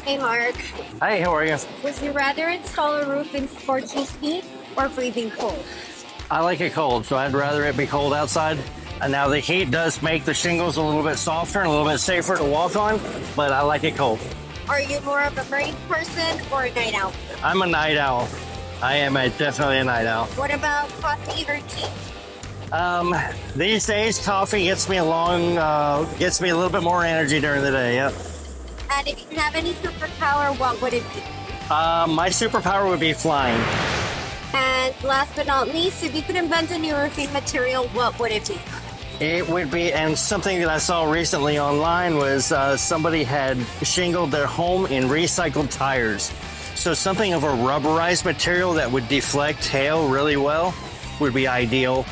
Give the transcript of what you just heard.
Hey, Mark. Hey, how are you? Would you rather install a roof in scorching heat or freezing cold? I like it cold, so I'd rather it be cold outside. And now the heat does make the shingles a little bit softer and a little bit safer to walk on, but I like it cold. Are you more of a morning person or a night owl? I'm a night owl. I am definitely a night owl. What about coffee or tea? These days, coffee gets me gets me a little bit more energy during the day. Yep. And if you could have any superpower, what would it be? My superpower would be flying. And last but not least, if you could invent a new roofing material, what would it be? It would be, and something that I saw recently online was somebody had shingled their home in recycled tires. So something of a rubberized material that would deflect hail really well would be ideal.